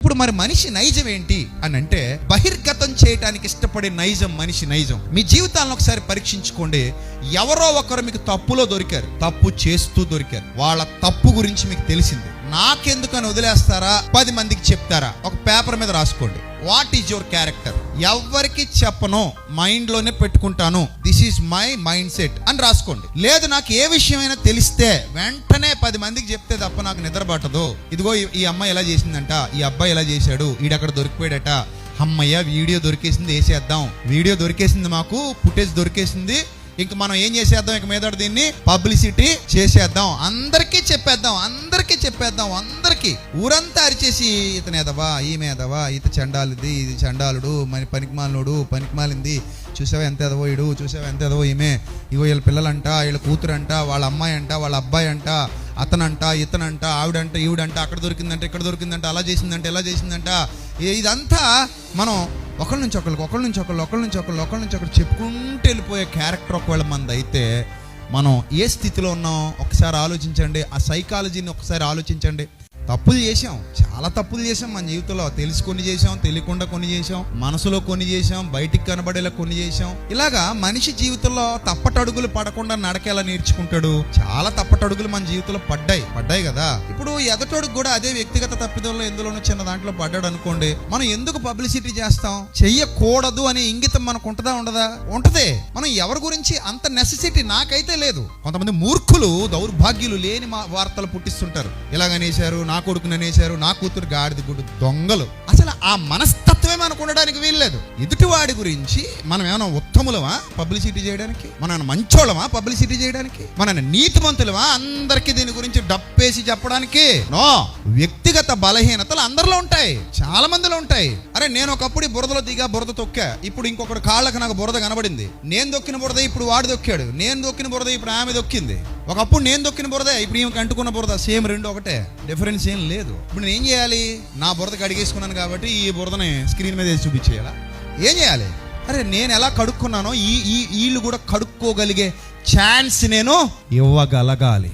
ఇప్పుడు మరి మనిషి నైజం ఏంటి అని అంటే, బహిర్గతం చేయడానికి ఇష్టపడే నైజం మనిషి నైజం. మీ జీవితాలను ఒకసారి పరీక్షించుకోండి. ఎవరో ఒకరు మీకు తప్పులో దొరికారు, తప్పు చేస్తూ దొరికారు. వాళ్ళ తప్పు గురించి మీకు తెలిసింది. నాకెందుకని వదిలేస్తారా, 10 మందికి చెప్తారా? ఒక పేపర్ మీద రాసుకోండి. What is your character? ఎవరికి చెప్పను, మైండ్ లోనే పెట్టుకుంటాను, this is my mind set అని రాసుకోండి. లేదు నాకు ఏ విషయమైనా తెలిస్తే వెంటనే 10 మందికి చెప్తే తప్ప నాకు నిద్ర పట్టదు. ఇదిగో ఈ అమ్మాయి ఎలా చేసిందంట, ఈ అబ్బాయి ఎలా చేశాడు, ఈడక్కడ దొరికిపోయాడట, అమ్మయ్య వీడియో దొరికేసింది, వేసేద్దాం. వీడియో దొరికేసింది, మాకు ఫుటేజ్ దొరికేసింది, ఇంక మనం ఏం చేసేద్దాం, ఇక మీద దీన్ని పబ్లిసిటీ చేసేద్దాం, అందరికీ చెప్పేద్దాం, అందరికీ ఊరంతా అరిచేసి, ఇతను ఎదవా, ఈమె ఎదవా, ఇత చండాలిది, ఇది చండాలుడు, మరి పనికిమాలినోడు, పనికిమాలింది, చూసావా ఎంత ఎదవో ఇడు, చూసావా ఎంత ఎదవో ఈమె, ఇగో వీళ్ళ పిల్లలంట, వీళ్ళ కూతురంట, వాళ్ళ అమ్మాయి అంట, వాళ్ళ అబ్బాయి అంట, అతనంట, ఇతనంట, ఆవిడంట, ఈవిడంట, అక్కడ దొరికిందంట, ఇక్కడ దొరికిందంట, అలా చేసిందంట, ఇలా చేసిందంట. ఇదంతా మనం ఒకళ్ళ నుంచి ఒకళ్ళు చెప్పుకుంటూ వెళ్ళిపోయే క్యారెక్టర్ ఒకవేళ మనది అయితే, మనం ఏ స్థితిలో ఉన్నాం ఒకసారి ఆలోచించండి. ఆ సైకాలజీని ఒకసారి ఆలోచించండి. తప్పులు చేసాం, చాలా తప్పులు చేసాం మన జీవితంలో. తెలిసి కొన్ని చేసాం, తెలియకుండా కొన్ని చేసాం, మనసులో కొన్ని చేసాం, బయటికి కనబడేలా కొన్ని చేసాం. ఇలాగా మనిషి జీవితంలో తప్పటడుగులు పడకుండా నడకేలా నేర్చుకుంటాడు. చాలా తప్పటడుగులు మన జీవితంలో పడ్డాయి కదా. ఇప్పుడు ఎదటోడుకు కూడా అదే వ్యక్తిగత తప్పిదంలో ఎందులోనూ చిన్న దాంట్లో పడ్డాడు అనుకోండి, మనం ఎందుకు పబ్లిసిటీ చేస్తాం? చెయ్యకూడదు అనే ఇంగితం మనకు ఉంటదా? ఉండదా? ఉంటదే. మనం ఎవరి గురించి అంత నెసెసిటీ నాకైతే లేదు. కొంతమంది మూర్ఖులు, దౌర్భాగ్యులు లేని వార్తలు పుట్టిస్తుంటారు. ఇలాగనేశారు, నా కొడుకుని అనేశారు, నా కూతురు గాడిద గుడు, దొంగలు. అసలు ఆ మనస్తత్వమే మనకు ఉండడానికి వీల్లేదు. ఎదుటివాడి గురించి మనం ఏమైనా ఉత్తములమా పబ్లిసిటీ చేయడానికి? మనం మంచోళమా పబ్లిసిటీ చేయడానికి? మన నీతిమంతులమా అందరికీ దీని గురించి డప్పేసి చెప్పడానికి? నో. వ్యక్తిగత బలహీనతలు అందరిలో ఉంటాయి, చాలా మందిలో ఉంటాయి. అరే నేను ఒకప్పుడు బురదలో దిగా, బురద తొక్కా, ఇప్పుడు ఇంకొకటి కాళ్ళకి నాకు బురద కనబడింది. నేను దొక్కిన బురద ఇప్పుడు వాడు దొక్కాడు, నేను దొక్కిన బురద ఇప్పుడు ఆమె దొక్కింది. ఒకప్పుడు నేను దొక్కిన బురద ఇప్పుడు ఈమెకి అంటుకున్న బురద, సేమ్ రెండు ఒకటే, డిఫరెన్స్ ఏం లేదు. ఇప్పుడు నేను ఏం చేయాలి? నా బురద కడిగేసుకున్నాను కాబట్టి ఈ బురదని స్క్రీన్ మీద వేసి చూపించేయాలా? ఏం చేయాలి? అరే నేను ఎలా కడుక్కున్నానో వీళ్ళు కూడా కడుక్కోగలిగే ఛాన్స్ నేను ఇవ్వగలగాలి.